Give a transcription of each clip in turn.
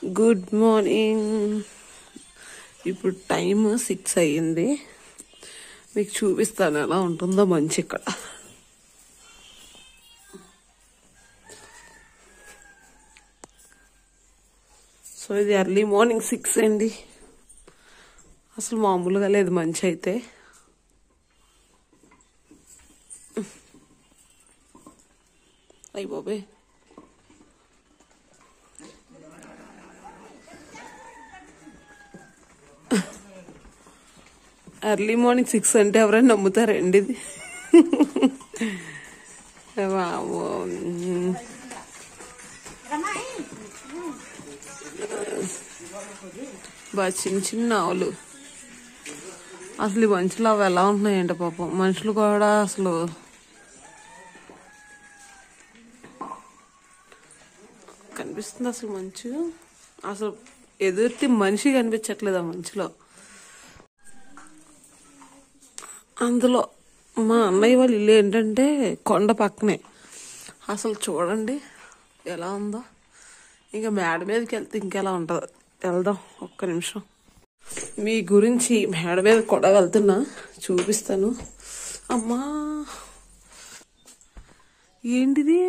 Good morning. ఇప్పుడు time 6 అయ్యింది. మీకు చూపిస్తాను ఎలా ఉంటుందో మంచి ఇక్కడ. సో ఇది ఎర్లీ మార్నింగ్ 6 అండి. అసలు మామూలుగా లేదు మంచి అయితే. అయ్య బాబే, ఎర్లీ మార్నింగ్ 6 అంటే ఎవరైనా నమ్ముతారండి ఇది? బాగా చిన్న చిన్న ఆవులు. అసలు ఈ మంచులు అవి ఎలా ఉంటున్నాయంట పాపం. మనుషులు కూడా అసలు కనిపిస్తుంది. అసలు మంచు అసలు ఎదుర్తి మనిషి కనిపించట్లేదు ఆ మంచులో. అందులో మా అన్నయ్య వాళ్ళ ఇల్లు ఏంటంటే కొండ పక్కనే. అసలు చూడండి ఎలా ఉందో. ఇంకా మేడ మీదకి వెళ్తే ఇంకెలా ఉంటుంది. వెళ్దాం ఒక్క నిమిషం. మీ గురించి మేడ మీద కూడా వెళ్తున్నా, చూపిస్తాను. అమ్మా ఏంటిది?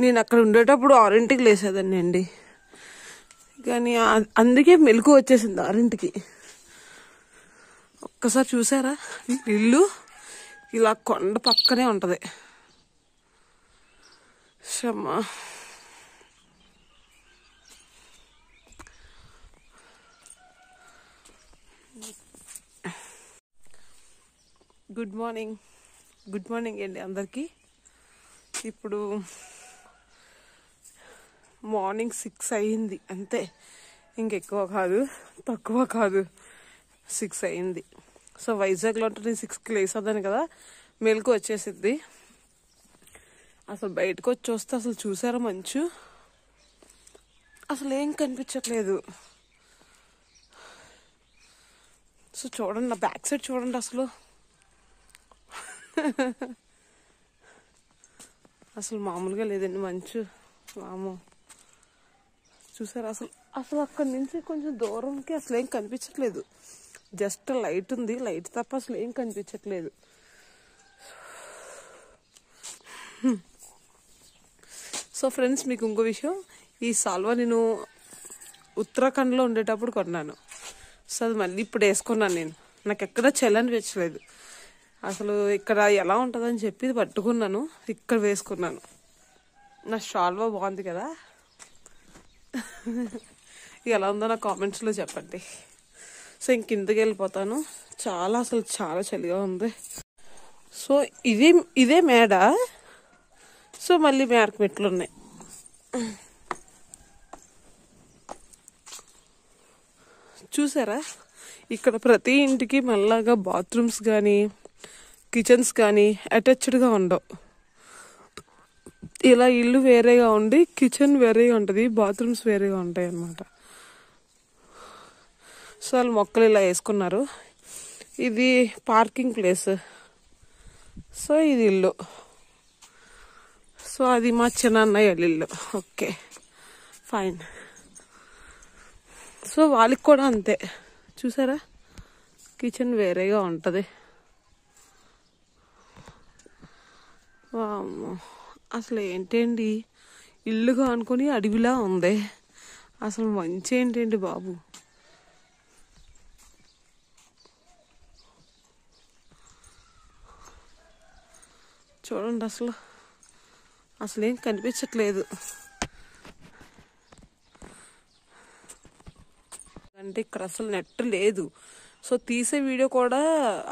నేను అక్కడ ఉండేటప్పుడు 6ంటికి లేసేదాన్ని అండి, కానీ అందుకే మెలకు వచ్చేసింది 6ంటికి. ఒక్కసారి చూసారా ఇల్లు? ఇలా కొండ పక్కనే ఉంటది. Shammah, good morning. Good morning అండి అందరికీ. ఇప్పుడు మార్నింగ్ 6 అయ్యింది అంతే. ఇంకెక్కువ కాదు, తక్కువ కాదు, 6 అయ్యింది. సో వైజాగ్లో ఉంటే నేను 6కి లేసేదాన్ని కదా, మెలకు వచ్చేసిద్ది. అసలు బయటకు వచ్చి వస్తే అసలు చూసారా మంచు? అసలు ఏం కనిపించట్లేదు. సో చూడండి, నా బ్యాక్ సైడ్ చూడండి అసలు. అసలు మామూలుగా లేదండి మంచు. వామో, చూసారా? అసలు అక్కడి నుంచి కొంచెం దూరంకి అసలు ఏం కనిపించట్లేదు. జస్ట్ లైట్ ఉంది, లైట్ తప్ప అసలు ఏం కనిపించట్లేదు. సో ఫ్రెండ్స్, మీకు ఇంకో విషయం, ఈ సాల్వా నేను ఉత్తరాఖండ్లో ఉండేటప్పుడు కొన్నాను. సో అది మళ్ళీ ఇప్పుడు వేసుకున్నాను నేను. నాకు ఎక్కడ చలి అనిపించలేదు. అసలు ఇక్కడ ఎలా ఉంటుందని చెప్పి ఇది పట్టుకున్నాను, ఇక్కడ వేసుకున్నాను. నా షాల్వా బాగుంది కదా. ఎలా ఉందో నా కామెంట్స్లో చెప్పండి. సో ఇంక కిందకి వెళ్ళిపోతాను. అసలు చాలా చలిగా ఉంది. సో ఇదే మేడ. సో మళ్ళీ మేడకు మెట్లు ఉన్నాయి. చూసారా? ఇక్కడ ప్రతి ఇంటికి మళ్ళాగా బాత్రూమ్స్ కానీ కిచెన్స్ కానీ అటాచ్డ్గా ఉండవు. ఇలా ఇల్లు వేరేగా ఉండి కిచెన్ వేరేగా ఉంటుంది, బాత్రూమ్స్ వేరేగా ఉంటాయి అన్నమాట. సో వాళ్ళు మొక్కలు ఇలా వేసుకున్నారు. ఇది పార్కింగ్ ప్లేస్. సో ఇది ఇల్లు. సో అది మా చిన్నన్నయ్య ఇల్లు. Okay, fine. సో వాళ్ళకి కూడా అంతే. చూసారా? కిచెన్ వేరేగా ఉంటుంది. అసలు ఏంటండి, ఇల్లుగా అనుకుని అడవిలా ఉంది. అసలు మంచి ఏంటండి బాబు. చూడండి అసలు ఏం కనిపించట్లేదు. అంటే ఇక్కడ అసలు నెట్ లేదు. సో తీసే వీడియో కూడా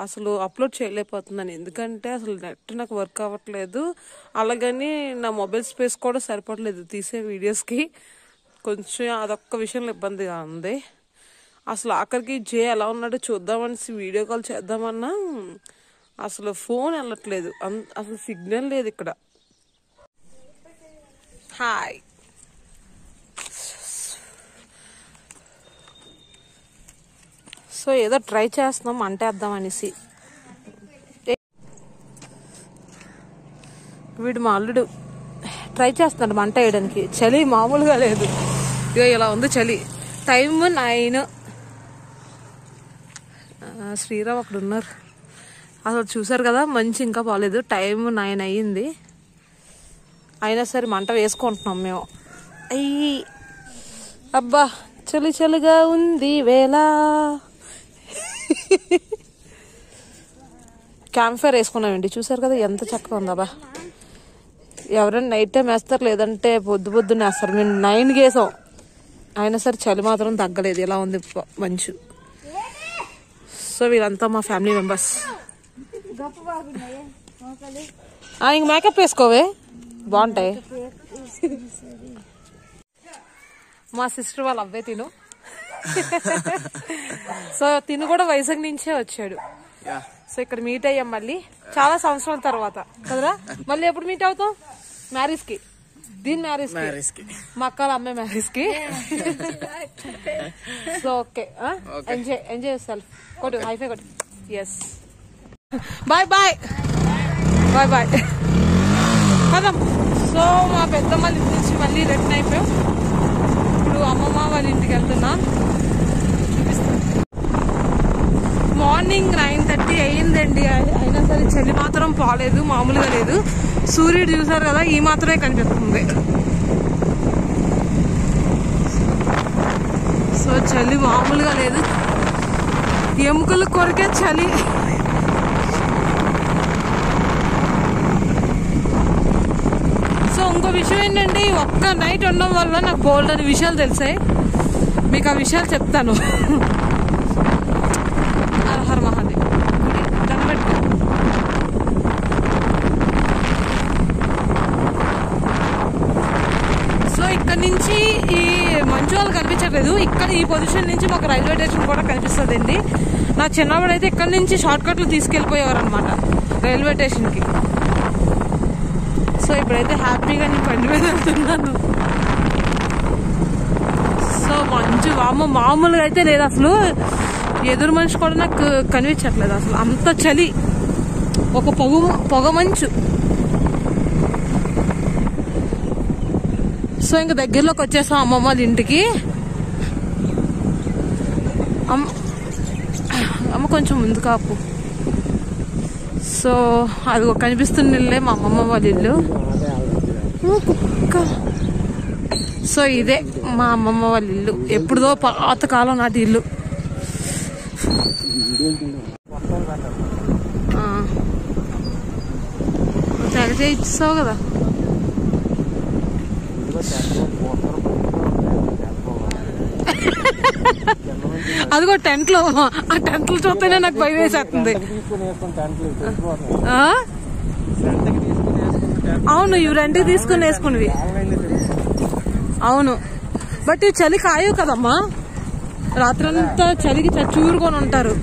అసలు అప్లోడ్ చేయలేకపోతున్నాను, ఎందుకంటే అసలు నెట్ నాకు వర్క్ అవ్వట్లేదు. అలాగని నా మొబైల్ స్పేస్ కూడా సరిపడలేదు తీసే వీడియోస్కి. కొంచెం అదొక్క విషయంలో ఇబ్బందిగా ఉంది. అసలు ఆఖరికి జే ఎలా ఉన్నాడో చూద్దామనేసి వీడియో కాల్ చేద్దామన్నా అసలు ఫోన్ వెళ్ళట్లేదు. అసలు సిగ్నల్ లేదు ఇక్కడ. హాయ్. సో ఏదో ట్రై చేస్తున్నాం అంటేద్దాం అనేసి. వీడు మా అల్లుడు ట్రై చేస్తున్నాడు మంట వేయడానికి. చలి మామూలుగా లేదు. ఇక ఇలా ఉంది చలి. టైం 9. శ్రీరామ్ అక్కడ ఉన్నారు. అసలు చూసారు కదా, మంచి ఇంకా పోలేదు. టైం 9 అయ్యింది. అయినా సరే మంట వేసుకుంటున్నాం మేము. అయ్యి అబ్బా చలి చలిగా ఉంది వేళ. క్యాంప్ ఫైర్ వేసుకున్నామండి. చూసారు కదా ఎంత చక్కగా ఉందబ్బా. ఎవరైనా నైట్ టైం వేస్తారు, లేదంటే పొద్దున్న వేస్తారు. మేము 9కి వేసాం. అయినా సరే చలి మాత్రం తగ్గలేదు. ఇలా ఉంది మంచు. సో వీళ్ళంతా మా ఫ్యామిలీ మెంబర్స్. ఇంక మేకప్ వేసుకోవే, బాగుంటాయి. మా సిస్టర్ వాళ్ళ అబ్బాయి తిను. సో తిను కూడా వైజాగ్ నుంచే వచ్చాడు. సో ఇక్కడ మీట్ అయ్యాం మళ్ళీ చాలా సంవత్సరాల తర్వాత కదరా. మళ్ళీ ఎప్పుడు మీట్ అవుతాం? మ్యారేజ్ కి, దీని మ్యారేజ్ కి, మా అక్కల అమ్మాయి మ్యారేజ్ కి. So okay, enjoy self. కొట్టు హైఫై కొట్టు. Yes, bye bye bye bye. పదం. సో మా పెద్దమ్మ వాళ్ళ ఇంటి నుంచి మళ్ళీ రిటర్న్ అయిపోయాం. ఇప్పుడు అమ్మమ్మ వాళ్ళ ఇంటికి వెళ్తున్నా. మార్నింగ్ 9:30 అయ్యిందండి. అయినా సరే చలి మాత్రం పోలేదు, మామూలుగా లేదు. సూర్యుడు చూసారు కదా, ఈ మాత్రమే కనిపిస్తుంది. సో చలి మామూలుగా లేదు, ఎముకలు కొరికే చలి. సో ఇంకో విషయం ఏంటంటే, ఒక్క నైట్ ఉండడం వల్ల నాకు బోల్డ్ అనే విషయాలు తెలిసాయి. మీకు ఆ విషయాలు చెప్తాను. హర మహాదేవ్. దండబెట్టు. సో ఇక్కడ నుంచి ఈ మంచు వాళ్ళు కనిపించట్లేదు. ఇక్కడ ఈ పొజిషన్ నుంచి మాకు రైల్వే స్టేషన్ కూడా కనిపిస్తుంది అండి. నా చిన్నప్పుడు అయితే ఇక్కడ నుంచి షార్ట్ కట్లు తీసుకెళ్లిపోయేవారు అనమాట రైల్వే స్టేషన్ కి. సో ఇప్పుడైతే హ్యాపీగా నేను బండి మీద వెళ్తున్నాను. సో మంచు మామూలుగా అయితే లేదు అసలు. ఎదురు మనిషి కూడా నాకు కనిపించట్లేదు అసలు, అంత చలి. ఒక పొగ మంచు. సో ఇంకా దగ్గరలోకి వచ్చేసాం అమ్మమ్మ వాళ్ళ ఇంటికి. అమ్మ కొంచెం ముందు కాపు. సో అది కనిపిస్తున్న ఇల్లే మా అమ్మమ్మ వాళ్ళ ఇల్లు. సో ఇదే మా అమ్మమ్మ వాళ్ళ ఇల్లు, ఎప్పుడుదో పాతకాలం నాటి ఇల్లు. తెగ చేయించావు కదా. అదిగో టెంట్ లో, ఆ టెంట్ లో చూస్తేనే నాకు భయం వేసేస్తుంది. అవును, ఇవి రెంట్కి తీసుకుని వేసుకునేవి. అవును, బట్ ఇవి చలి కాయవు కదమ్మా. రాత్రంతా చలికి చచ్చూరుకొని ఉంటారు.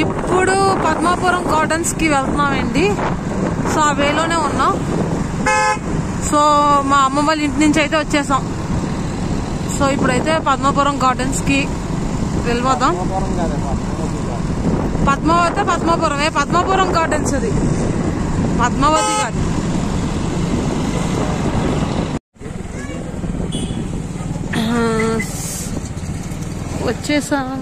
ఇప్పుడు పద్మాపురం గార్డెన్స్ కి వెళ్తున్నామండి. సో ఆ వేలోనే ఉన్నాం. సో మా అమ్మమ్మ వాళ్ళ ఇంటి నుంచి అయితే వచ్చేసాం. సో ఇప్పుడైతే పద్మాపురం గార్డెన్స్ కి వెళ్ళిపోదాం. పద్మాపురమే, పద్మాపురం గార్డెన్స్ అది, పద్మావతి గార్డెన్. వచ్చేసాం.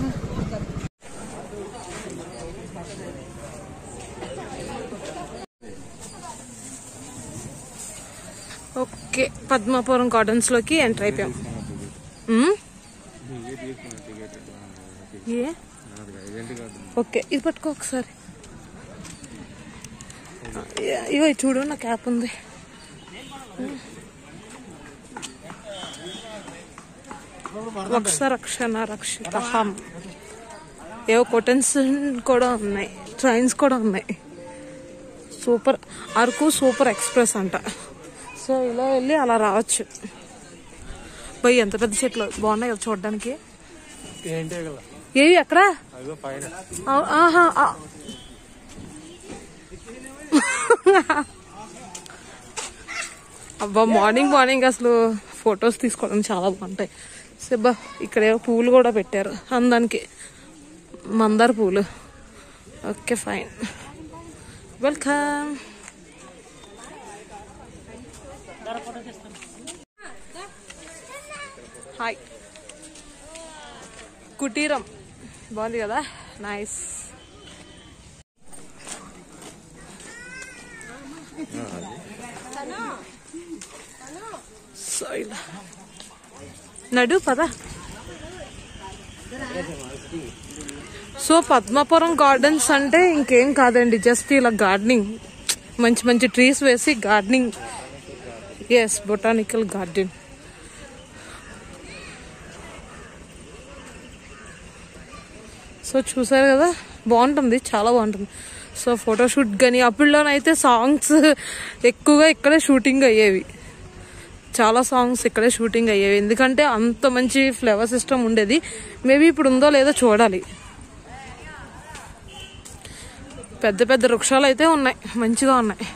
ఓకే, పద్మాపురం గార్డెన్స్ లోకి ఎంటర్ అయిపోయాం. ఓకే, ఇది పట్టుకో ఒకసారి. ఇగో చూడు, నా క్యాప్ ఉంది. రక్షణ రక్షితహం. ఏవో కొటన్స్ కూడా ఉన్నాయి, ట్రైన్స్ కూడా ఉన్నాయి. సూపర్ అరకు సూపర్ ఎక్స్ప్రెస్ అంట. సో ఇలా వెళ్ళి అలా రావచ్చు. పోయి ఎంత పెద్ద చెట్లు బాగున్నాయి కదా చూడడానికి. ఏవి ఎక్కడ? అబ్బా, మార్నింగ్ అసలు ఫొటోస్ తీసుకోవడం చాలా బాగుంటాయి. సెబ్బా, ఇక్కడేవో పువ్వులు కూడా పెట్టారు అందానికి, మందార పువ్వులు. Okay fine, welcome. హాయ్ కుటీరం బాగుంది కదా, నైస్. సో ఇలా నడు పద. సో పద్మాపురం గార్డెన్స్ అంటే ఇంకేం కాదండి, జస్ట్ ఇలా గార్డెనింగ్, మంచి మంచి ట్రీస్ వేసి gardening. Yes, botanical garden. So చూసారు కదా, బాగుంటుంది, చాలా బాగుంటుంది. సో ఫోటోషూట్ కానీ అప్పుడులోనైతే సాంగ్స్ ఎక్కువగా ఇక్కడే షూటింగ్ అయ్యేవి, చాలా సాంగ్స్ ఇక్కడే షూటింగ్ అయ్యేవి, ఎందుకంటే అంత మంచి ఫ్లేవర్ సిస్టమ్ ఉండేది. మేబీ ఇప్పుడు ఉందో లేదో చూడాలి. పెద్ద పెద్ద వృక్షాలు అయితే ఉన్నాయి, మంచిగా ఉన్నాయి.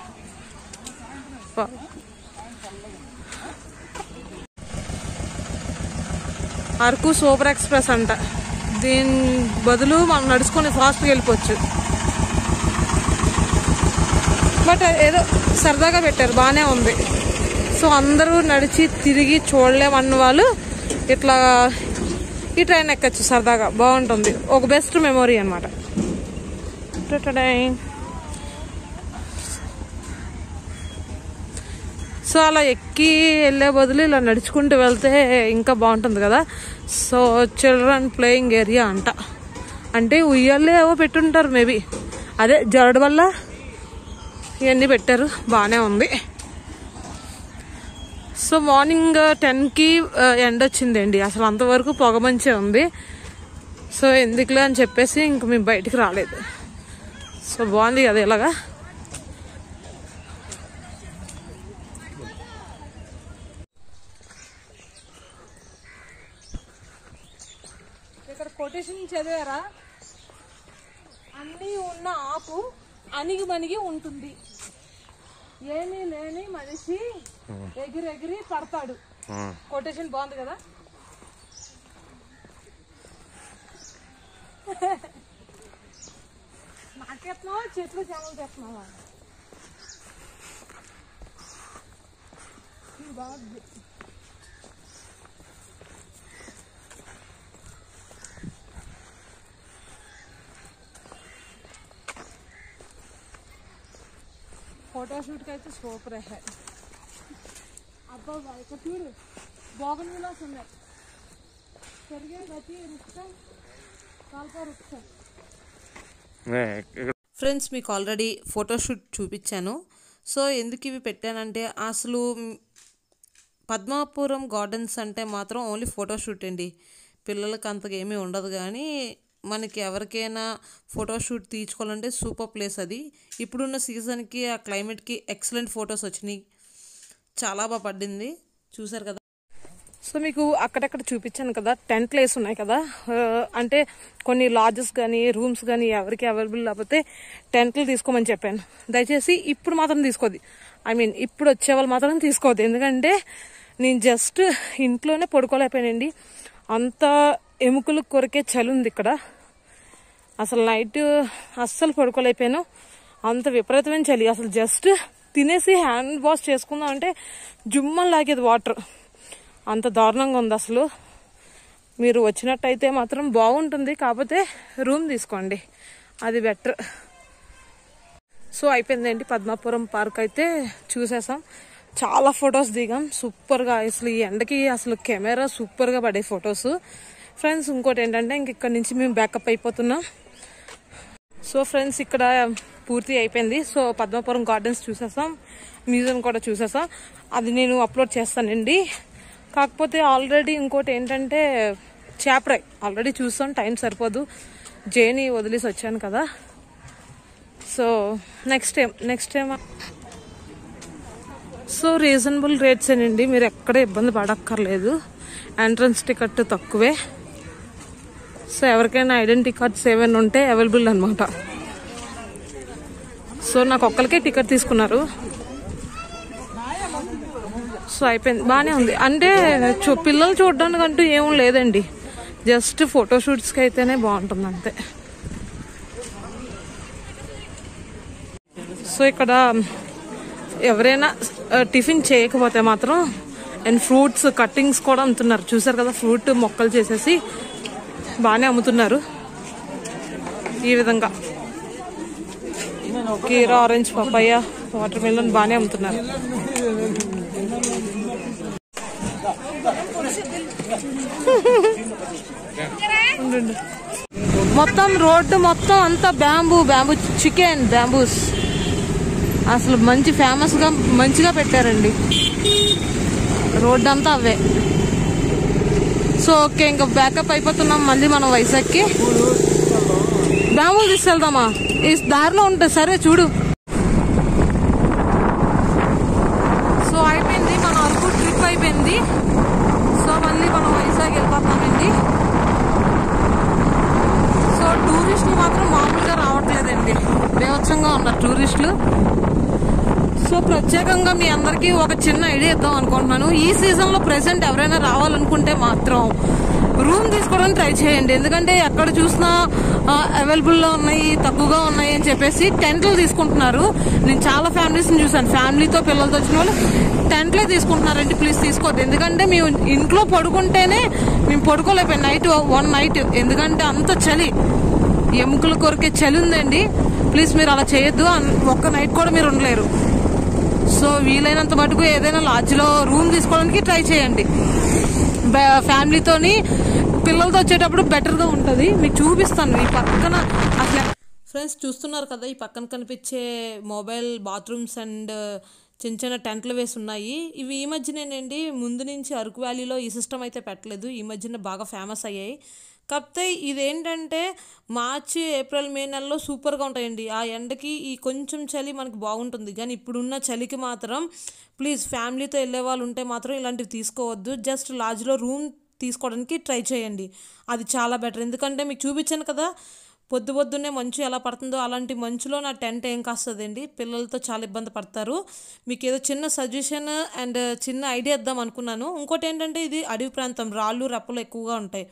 అరకు సూపర్ ఎక్స్ప్రెస్ అంట, దీని బదులు మనం నడుచుకొని ఫాస్ట్గా వెళ్ళిపోవచ్చు. బట్ ఏదో సరదాగా పెట్టారు, బాగానే ఉంది. సో అందరూ నడిచి తిరిగి చూడలేమన్న వాళ్ళు ఇట్లా ఈ ట్రైన్ ఎక్కచ్చు, సరదాగా బాగుంటుంది, ఒక బెస్ట్ మెమొరీ అనమాట. సో అలా ఎక్కి వెళ్ళే బదులు ఇలా నడుచుకుంటూ వెళ్తే ఇంకా బాగుంటుంది కదా. సో చిల్డ్రన్ ప్లేయింగ్ ఏరియా అంట, అంటే ఉయ్యాలే ఏవో పెట్టుంటారు మేబీ, అదే జరడు వల్ల ఇవన్నీ పెట్టారు, బాగానే ఉంది. సో మార్నింగ్ 10కి ఎండ వచ్చిందండి, అసలు అంతవరకు పొగమంచే ఉంది. సో ఎందుకులే అని చెప్పేసి ఇంక మేము బయటికి రాలేదు. సో బాగుంది కదా ఇలాగా. ఇక్కడ కొటేషన్ చదివారా, అన్నీ ఉన్న ఆకు అణిగి మణిగి ఉంటుంది, ఏమీ లేని మనిషి ఎగిరెగిరి పడతాడు. కొటేషన్ బాగుంది కదా. నాకెత్తున్నావా చెట్లు చేమలు తెస్తున్నావా? బాగుంది. ఫోటోషూట్ కి అయితే సూపర్ అయ్యా. అబ్బా ఇక్కడ చూడు, బోగన్ విలాస్ ఉన్నాయి, పెరిగే గతి వృక్షం, కాల్ప వృక్షం. ఫ్రెండ్స్, మీకు ఆల్రెడీ ఫోటోషూట్ చూపించాను. సో ఎందుకు ఇవి పెట్టానంటే, అసలు పద్మాపురం గార్డెన్స్ అంటే మాత్రం ఓన్లీ ఫోటోషూట్ అండి, పిల్లలకి అంతగా ఏమీ ఉండదు. కానీ మనకి ఎవరికైనా ఫోటోషూట్ తీసుకోవాలంటే సూపర్ ప్లేస్ అది. ఇప్పుడున్న సీజన్కి ఆ క్లైమేట్కి ఎక్సలెంట్ ఫొటోస్ వచ్చినాయి, చాలా బాగా పడింది, చూసారు కదా. సో మీకు అక్కడక్కడ చూపించాను కదా, టెంట్లు వేసి ఉన్నాయి కదా, అంటే కొన్ని లాడ్జెస్ కానీ రూమ్స్ కానీ ఎవరికి అవైలబుల్ లేకపోతే టెంట్లు తీసుకోమని చెప్పాను. దయచేసి ఇప్పుడు మాత్రం తీసుకోద్ది, ఇప్పుడు వచ్చే వాళ్ళు మాత్రం తీసుకోవద్దు, ఎందుకంటే నేను జస్ట్ ఇంట్లోనే పడుకోలేకపోయానండి, అంత ఎముకలు కొరికే చలి ఉంది ఇక్కడ. అసలు నైట్ అస్సలు పడుకోలేకపోయాను, అంత విపరీతమైన చలి. అసలు జస్ట్ తినేసి హ్యాండ్ వాష్ చేసుకుందాం అంటే జుమ్మని లాగేది వాటర్, అంత దారుణంగా ఉంది. అసలు మీరు వచ్చినట్టయితే మాత్రం బాగుంటుంది, కాకపోతే రూమ్ తీసుకోండి, అది బెటర్. సో అయిపోయిందండి, పద్మాపురం పార్క్ అయితే చూసేసాం, చాలా ఫొటోస్ దిగాం సూపర్గా. అసలు ఈ ఎండకి అసలు కెమెరా సూపర్గా పడే ఫొటోస్. ఫ్రెండ్స్ ఇంకోటి ఏంటంటే ఇక్కడ నుంచి మేము బ్యాకప్ అయిపోతున్నాం. సో ఫ్రెండ్స్ ఇక్కడ పూర్తి అయిపోయింది. సో పద్మాపురం గార్డెన్స్ చూసేసాం, మ్యూజియం కూడా చూసేసాం, అది నేను అప్లోడ్ చేస్తానండి. కాకపోతే ఆల్రెడీ ఇంకోటి ఏంటంటే చాప్రై ఆల్రెడీ చూసాం, టైం సరిపోదు, జేని వదిలేసి వచ్చాను కదా. So next time so reasonable rates ఏనండి, మీరు ఎక్కడ ఇబ్బంది పడక్కర్లేదు, ఎంట్రన్స్ టికెట్ తక్కువే. సో ఎవరికైనా ఐడెంటిటీ కార్డ్స్ ఏమైనా ఉంటే అవైలబుల్ అనమాట. సో నాకు ఒక్కరికే టికెట్ తీసుకున్నారు. సో అయిపోయింది, బాగానే ఉంది. అంటే పిల్లలు చూడడానికి అంటూ ఏం లేదండి, జస్ట్ ఫోటోషూట్స్కి అయితేనే బాగుంటుంది అంతే. సో ఇక్కడ ఎవరైనా టిఫిన్ చేయకపోతే మాత్రం అండ్ ఫ్రూట్స్ కట్టింగ్స్ కూడా అమ్ముతున్నారు. చూసారు కదా, ఫ్రూట్ మొక్కలు చేసేసి బాగానే అమ్ముతున్నారు. ఈ విధంగా కీరా, ఆరెంజ్, పపాయ, వాటర్ మెలన్ బాగానే అమ్ముతున్నారు. మొత్తం రోడ్డు మొత్తం అంతా బ్యాంబూ చికెన్, బ్యాంబూస్ అసలు మంచి ఫేమస్ గా మంచిగా పెట్టారండి. రోడ్డు అంతా అవే. సో ఓకే, ఇంకా బ్యాకప్ అయిపోతున్నాం మళ్ళీ మనం వైజాగ్కి. బ్యాంబూ తీసుకెళ్దామా? ఈ దారిలో ఉంటుంది. సరే చూడు. సో అయిపోయింది మన అరకు ట్రిప్ అయిపోయింది. సో మళ్ళీ మనం వైజాగ్ వెళ్ళిపోతామండి. సో టూరిస్టులు మాత్రం మామూలుగా రావట్లేదండి, బేవచ్చంగా ఉన్నారు టూరిస్టులు. సో ప్రత్యేకంగా మీ అందరికీ ఒక చిన్న ఐడియా ఇద్దాం అనుకుంటున్నాను. ఈ సీజన్ లో ప్రెసెంట్ ఎవరైనా రావాలనుకుంటే మాత్రం రూమ్ తీసుకోవడానికి ట్రై చేయండి. ఎందుకంటే ఎక్కడ చూసినా అవైలబుల్ లో ఉన్నాయి, తక్కువగా ఉన్నాయి అని చెప్పేసి టెంట్లు తీసుకుంటున్నారు. నేను చాలా ఫ్యామిలీస్ చూసాను, ఫ్యామిలీతో పిల్లలతో వచ్చిన వాళ్ళు టెంట్లే తీసుకుంటున్నారండి. ప్లీజ్ తీసుకోవద్దు. ఎందుకంటే మేము ఇంట్లో పడుకుంటేనే మేము పడుకోలేకపోయాం నైట్ 1 నైట్. ఎందుకంటే అంత చలి, ఎముకల కొరికే చలి ఉందండి. ప్లీజ్ మీరు అలా చేయొద్దు. ఒక్క నైట్ కూడా మీరు ఉండలేరు. సో వీలైనంత మటుకు ఏదైనా లాడ్జ్ లో రూమ్ తీసుకోవడానికి ట్రై చేయండి. ఫ్యామిలీతోని పిల్లలతో వచ్చేటప్పుడు బెటర్ గా ఉంటది. మీకు చూపిస్తాను ఈ పక్కన. అసలు ఫ్రెండ్స్ చూస్తున్నారు కదా, ఈ పక్కన కనిపించే మొబైల్ బాత్రూమ్స్ అండ్ చిన్న చిన్న టెంట్లు వేసి ఉన్నాయి. ఇవి ఈ మధ్యనేనండి, ముందు నుంచి అరకు వ్యాలీలో ఈ సిస్టమ్ అయితే పెట్టలేదు. ఈ మధ్యన బాగా ఫేమస్ అయ్యాయి. కాకపోతే ఇదేంటంటే మార్చి, ఏప్రిల్, మే నెలలో సూపర్గా ఉంటాయండి. ఆ ఎండకి ఈ కొంచెం చలి మనకి బాగుంటుంది. కానీ ఇప్పుడున్న చలికి మాత్రం ప్లీజ్ ఫ్యామిలీతో వెళ్ళే వాళ్ళు ఉంటే మాత్రం ఇలాంటివి తీసుకోవద్దు. జస్ట్ లాడ్జ్లో రూమ్ తీసుకోవడానికి ట్రై చేయండి, అది చాలా బెటర్. ఎందుకంటే మీకు చూపించాను కదా, పొద్దున్నే మంచు ఎలా పడుతుందో అలాంటి మంచులో నా టెంట్ ఏం కాస్తుందండి. పిల్లలతో చాలా ఇబ్బంది పడతారు. మీకు ఏదో చిన్న సజెషన్ అండ్ చిన్న ఐడియా ఇద్దాం అనుకున్నాను. ఇంకోటి ఏంటంటే ఇది అడవి ప్రాంతం, రాళ్ళు రప్పలు ఎక్కువగా ఉంటాయి.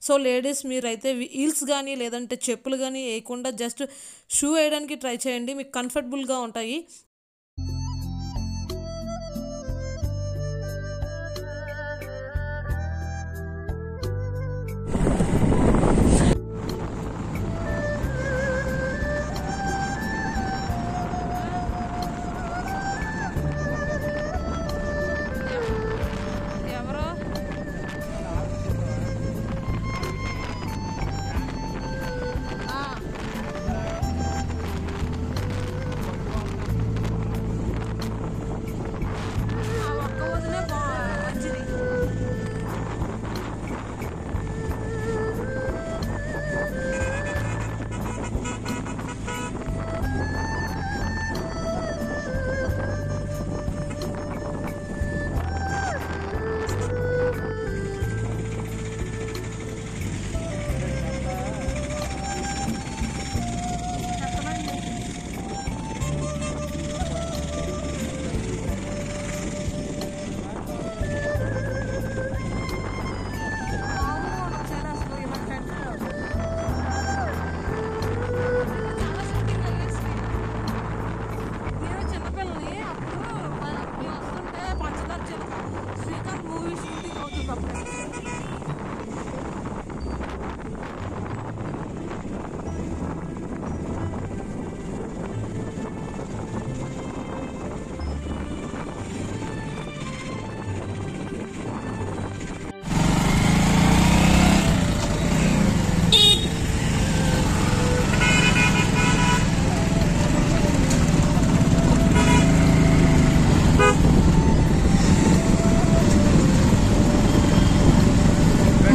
సో లేడీస్ మీరైతే హీల్స్ కానీ లేదంటే చెప్పులు కానీ వేయకుండా జస్ట్ షూ వేయడానికి ట్రై చేయండి, మీకు కంఫర్టబుల్గా ఉంటాయి.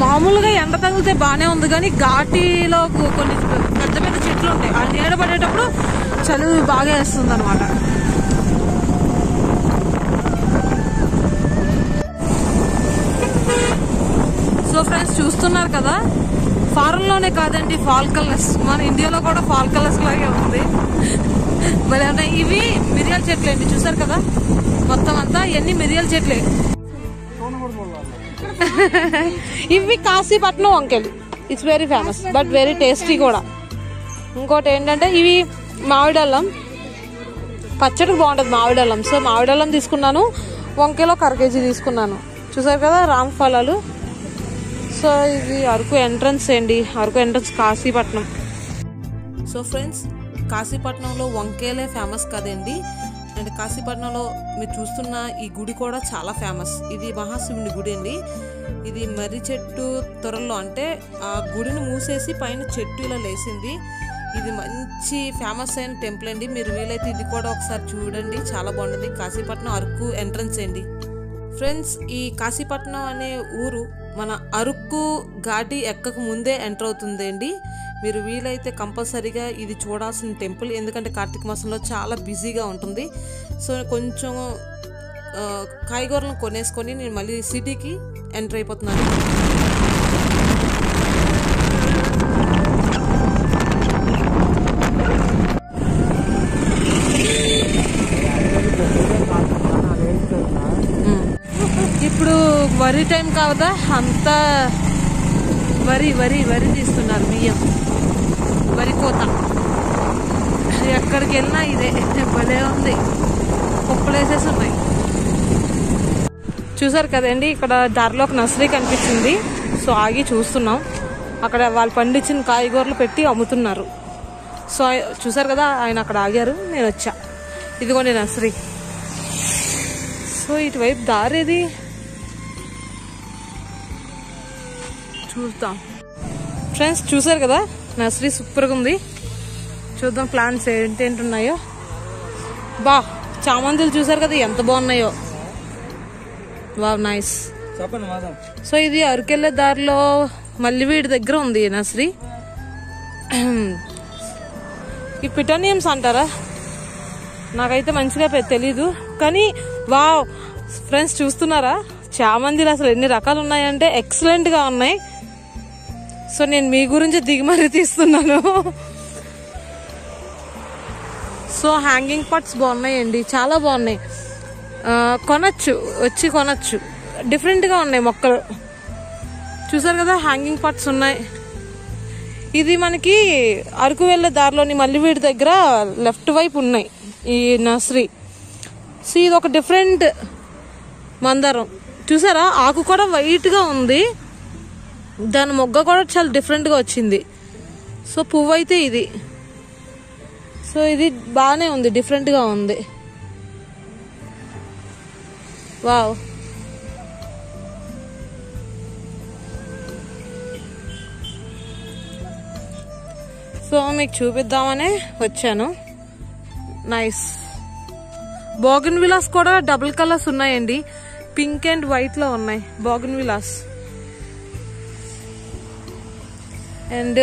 మామూలుగా ఎండ తగిలితే బానే ఉంది, కానీ ఘాటీలో కొన్ని పెద్ద పెద్ద చెట్లు ఉంటాయి. ఆ నీడ పడేటప్పుడు చలి బాగా వేస్తుంది అనమాట. సో ఫ్రెండ్స్ చూస్తున్నారు కదా, ఫారెన్ లోనే కాదండి ఫాల్ కలర్స్, మన ఇండియాలో కూడా ఫాల్ కలర్స్ లాగే ఉంది. మరి ఇవి మిరియాల చెట్లు అండి, చూసారు కదా మొత్తం అంతా ఇవన్నీ మిరియాల చెట్లే. ఇవి కాశీపట్నం వంకాయలు, it's very famous but very tasty కూడా. ఇంకోటి ఏంటంటే ఇవి మామిడి అల్లం, పచ్చడికి బాగుంటుంది మామిడల్లం. సో మామిడల్లం తీసుకున్నాను, వంకాయలో 1/2 kg తీసుకున్నాను. చూసారు కదా రామఫలాలు. సో ఇది అరకు ఎంట్రన్స్ అండి, Araku entrance Kasipatnam. So friends, కాశీపట్నంలో వంకాయలే ఫేమస్ కదండి. అండ్ కాశీపట్నంలో మీరు చూస్తున్న ఈ గుడి కూడా చాలా ఫేమస్. ఇది మహాశివుని గుడి అండి. ఇది మర్రి చెట్టు త్వరలో, అంటే ఆ గుడిని మూసేసి పైన చెట్టు ఇలా లేసింది. ఇది మంచి ఫేమస్ అయిన టెంపుల్ అండి. మీరు వీలైతే ఇది కూడా ఒకసారి చూడండి, చాలా బాగుంటుంది. కాశీపట్నం అరకు ఎంట్రన్స్ అండి. ఫ్రెండ్స్, ఈ కాశీపట్నం అనే ఊరు మన అరకు ఘాటి ఎక్కక ముందే ఎంటర్ అవుతుంది అండి. మీరు వీలైతే కంపల్సరీగా ఇది చూడాల్సిన టెంపుల్, ఎందుకంటే కార్తీక మాసంలో చాలా బిజీగా ఉంటుంది. సో కొంచెం కాయగూరలను కొనేసుకొని నేను మళ్ళీ సిటీకి ఎంటర్ అయిపోతున్నాను. ఇప్పుడు వరి టైం కావదా, అంతా వరి వరి వరి తీస్తున్నారు, బియ్యం, వరి కోత. ఎక్కడికి వెళ్ళినా ఇదే, భలే ఉంది, కుప్పలేసేసి ఉన్నాయి. చూసారు కదండి, ఇక్కడ దారిలో ఒక నర్సరీ కనిపించింది. సో ఆగి చూస్తున్నాం. అక్కడ వాళ్ళు పండించిన కాయగూరలు పెట్టి అమ్ముతున్నారు. సో చూసారు కదా, ఆయన అక్కడ ఆగారు, నేను వచ్చా. ఇదిగోండి నర్సరీ. సో ఇటువైపు దారి ఇది చూద్దాం. ఫ్రెండ్స్ చూసారు కదా, నర్సరీ సూపర్గా ఉంది. చూద్దాం ప్లాంట్స్ ఏంటేంటి ఉన్నాయో. బా, చామంతులు చూసారు కదా ఎంత బాగున్నాయో. Wow, nice. సో ఇది అరకెళ్ళే దారిలో మల్లివీడి దగ్గర ఉంది నర్సరీ. ఈ పిటోనియమ్స్ అంటారా, నాకైతే మంచిగా తెలీదు, కానీ వావ్ ఫ్రెండ్స్ చూస్తున్నారా, చామంతులు అసలు ఎన్ని రకాలు ఉన్నాయంటే ఎక్సలెంట్ గా ఉన్నాయి. సో నేను మీ గురించి దిగుమరి తీస్తున్నాను. సో హ్యాంగింగ్ పాట్స్ బాగున్నాయండి, చాలా బాగున్నాయి. కొనచ్చు, వచ్చి కొనచ్చు. డిఫరెంట్ గా ఉన్నాయి మొక్కలు. చూసారు కదా, హ్యాంగింగ్ పాట్స్ ఉన్నాయి. ఇది మనకి అరకు వెళ్ళే దారిలోని మల్లివీడి దగ్గర లెఫ్ట్ వైపు ఉన్నాయి ఈ నర్సరీ. సో ఇది ఒక డిఫరెంట్ మందారం. చూసారా, ఆకు కూడా వైట్ గా ఉంది, దాని మొగ్గ కూడా చాలా డిఫరెంట్ గా వచ్చింది. సో పువ్వు అయితే ఇది. సో ఇది బాగానే ఉంది, డిఫరెంట్ గా ఉంది. వావ్. సో మీకు చూపిద్దామనే వచ్చాను. నైస్. బోగన్ విలాస్ కూడా డబుల్ కలర్స్ ఉన్నాయండి, పింక్ అండ్ వైట్ లో ఉన్నాయి బోగన్ విలాస్. అండ్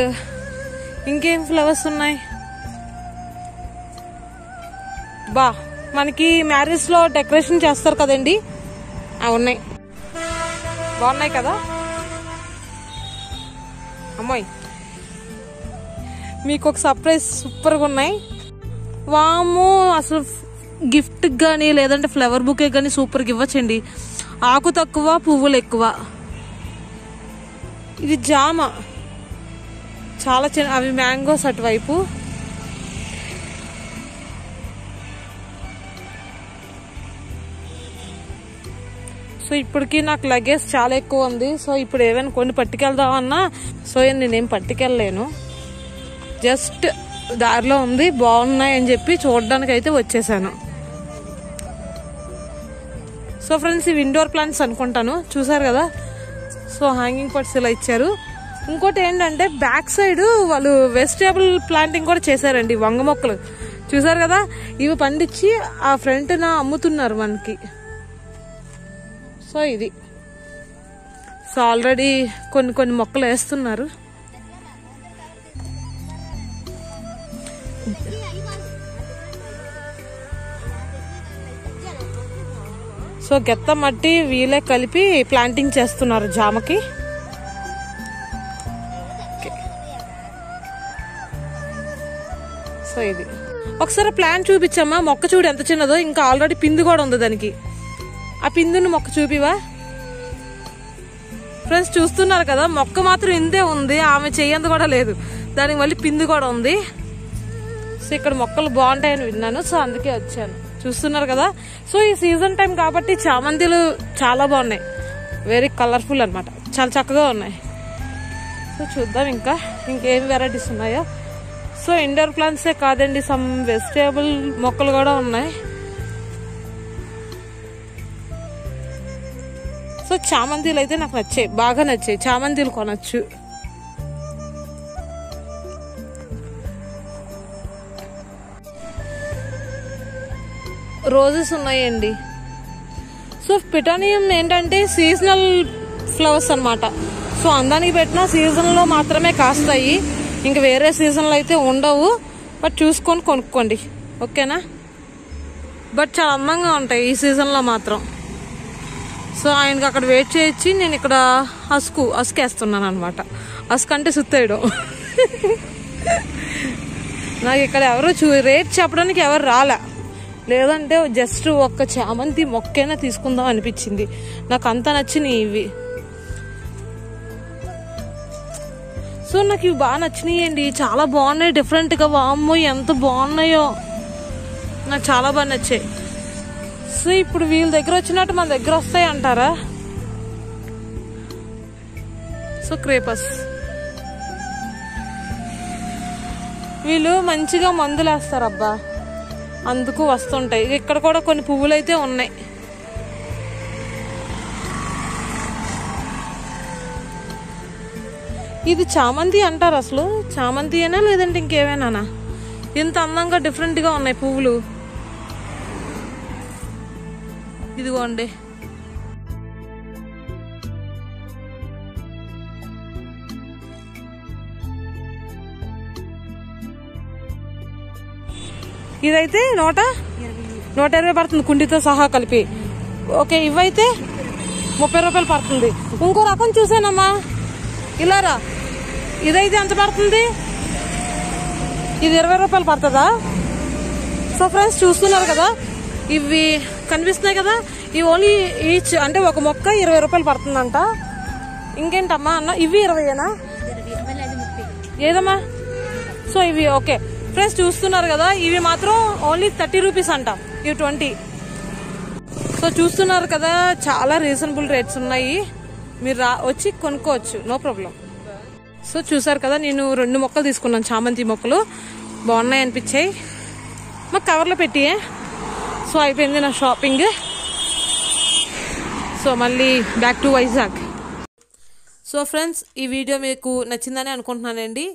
ఇంకేం ఫ్లవర్స్ ఉన్నాయి బా, మనకి మ్యారేజ్ లో డెకరేషన్ చేస్తారు కదండి, అవి ఉన్నాయి. బాగున్నాయి కదా అమ్మాయి. మీకు ఒక సర్ప్రైజ్, సూపర్గా ఉన్నాయి. వాము, అసలు గిఫ్ట్ కానీ లేదంటే ఫ్లవర్ బుకే కానీ సూపర్గా ఇవ్వచ్చండి. ఆకు తక్కువ, పువ్వులు ఎక్కువ. ఇది జామ, చాలా చిన్న, అవి మ్యాంగోస్ అటువైపు. సో ఇప్పటికి నాకు లగేజ్ చాలా ఎక్కువ ఉంది. సో ఇప్పుడు ఏమైనా కొన్ని పట్టుకెళ్దామన్నా, సో నేనేం పట్టుకెళ్ళలేను, జస్ట్ దారిలో ఉంది, బాగున్నాయి అని చెప్పి చూడడానికి అయితే వచ్చేసాను. సో ఫ్రెండ్స్, ఇవి ఇండోర్ ప్లాంట్స్ అనుకుంటాను, చూసారు కదా. సో హ్యాంగింగ్ పాట్స్ ఇలా ఇచ్చారు. ఇంకోటి ఏంటంటే బ్యాక్ సైడ్ వాళ్ళు వెజిటేబుల్ ప్లాంటింగ్ కూడా చేశారండి, వంగ మొక్కలు. చూసారు కదా, ఇవి పండించి ఆ ఫ్రంట్ అమ్ముతున్నారు మనకి. సో ఇది, సో ఆల్రెడీ కొన్ని మొక్కలు వేస్తున్నారు. సో గెత్త మట్టి వీలే కలిపి ప్లాంటింగ్ చేస్తున్నారు జామకి. సో ఇది ఒకసారి ప్లాంట్ చూపించమ్మా, మొక్క చూడు ఎంత చిన్నదో, ఇంకా ఆల్రెడీ పిందు కూడా ఉంది దానికి. ఆ పిందుని మొక్క చూపివా. ఫ్రెండ్స్ చూస్తున్నారు కదా, మొక్క మాత్రం ఇంతే ఉంది, ఆమె చెయ్యంత కూడా లేదు, దానికి మళ్ళీ పిందు కూడా ఉంది. సో ఇక్కడ మొక్కలు బాగుంటాయని విన్నాను, సో అందుకే వచ్చాను. చూస్తున్నారు కదా, సో ఈ సీజన్ టైం కాబట్టి చామంతిలు చాలా బాగున్నాయి, వెరీ కలర్ఫుల్ అనమాట, చాలా చక్కగా ఉన్నాయి. సో చూద్దాం ఇంకేం వెరైటీస్ ఉన్నాయో. సో ఇండోర్ ప్లాంట్సే కాదండి, సమ్ వెజిటేబుల్ మొక్కలు కూడా ఉన్నాయి. సో చామంతిలు అయితే నాకు నచ్చాయి, బాగా నచ్చాయి, చామంతిలు కొనొచ్చు. రోజెస్ ఉన్నాయండి. సో పిటానియం ఏంటంటే సీజనల్ ఫ్లవర్స్ అనమాట. సో అందానికి పెట్టిన సీజన్లో మాత్రమే కాస్తాయి, ఇంక వేరే సీజన్లో అయితే ఉండవు. బట్ చూసుకొని కొనుక్కోండి, ఓకేనా. బట్ చాలా అందంగా ఉంటాయి ఈ సీజన్లో మాత్రం. సో ఆయనకి అక్కడ వెయిట్ చేయొచ్చి నేను ఇక్కడ అసుకేస్తున్నాను అనమాట. అసుకు అంటే సుత్తేయడం. నాకు ఇక్కడ ఎవరు రేట్ చెప్పడానికి ఎవరు రాలే, లేదంటే జస్ట్ ఒక్క చామంతి మొక్కైనా తీసుకుందాం అనిపించింది. నాకు అంత నచ్చినాయి ఇవి. సో నాకు ఇవి బాగా నచ్చినాయండి, చాలా బాగున్నాయి, డిఫరెంట్గా. వామ్మో ఎంత బాగున్నాయో, నాకు చాలా బాగా నచ్చాయి. సో ఇప్పుడు వీళ్ళ దగ్గర వచ్చినట్టు మన దగ్గర వస్తాయి అంటారా. సో క్రేపస్ వీళ్ళు మంచిగా మందులు వేస్తారు అబ్బా, అందుకు వస్తుంటాయి. ఇక్కడ కూడా కొన్ని పువ్వులు అయితే ఉన్నాయి. ఇది చామంతి అంటారు, అసలు చామంతి అయినా లేదంటే ఇంకేమైనా. ఇంత అందంగా డిఫరెంట్గా ఉన్నాయి పువ్వులు. ఇదిగోండి, ఇదైతే 120 పడుతుంది కుండీతో సహా కలిపి. ఓకే, ఇవైతే 30 రూపాయలు పడుతుంది. ఇంకో రకం చూసానమ్మా, ఇలారా, ఇదైతే ఎంత పడుతుంది? ఇది 20 రూపాయలు పడుతుందా? సో ఫ్రెండ్స్ చూస్తున్నారు కదా, ఇవి కనిపిస్తున్నాయి కదా, ఇవి ఓన్లీ ఈచ్ అంటే ఒక మొక్క 20 రూపాయలు పడుతుందంట. ఇంకేంటమ్మా అన్న, ఇవి 20ఏనా ఏదమ్మా? సో ఇవి ఓకే ఫ్రెండ్స్ చూస్తున్నారు కదా, ఇవి మాత్రం ఓన్లీ 30 రూపీస్ అంట, ఇవి 20. సో చూస్తున్నారు కదా, చాలా రీజనబుల్ రేట్స్ ఉన్నాయి, మీరు వచ్చి కొనుక్కోవచ్చు, నో ప్రాబ్లం. సో చూసారు కదా, నేను 2 మొక్కలు తీసుకున్నాను, చామంతి మొక్కలు బాగున్నాయి అనిపించాయి. మాకు కవర్లో పెట్టి. సో అయిపోయింది నా షాపింగ్. సో మళ్ళీ back to Vizag. So friends, ఈ వీడియో మీకు నచ్చిందని అనుకుంటున్నానండి.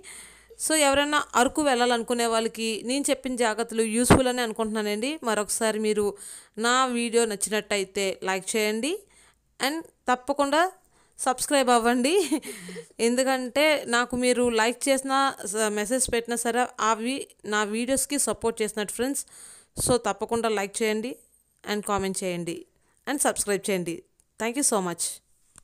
సో ఎవరైనా అరకు వెళ్ళాలనుకునే వాళ్ళకి నేను చెప్పిన జాగ్రత్తలు యూస్ఫుల్ అని అనుకుంటున్నానండి. మరొకసారి మీరు నా వీడియో నచ్చినట్టయితే లైక్ చేయండి అండ్ తప్పకుండా సబ్స్క్రైబ్ అవ్వండి. ఎందుకంటే నాకు మీరు లైక్ చేసినా మెసేజ్ పెట్టినా సరే అవి నా వీడియోస్కి సపోర్ట్ చేసినట్టు ఫ్రెండ్స్. సో తప్పకుండా లైక్ చేయండి అండ్ కామెంట్ చేయండి అండ్ సబ్స్క్రైబ్ చేయండి. Thank you so much.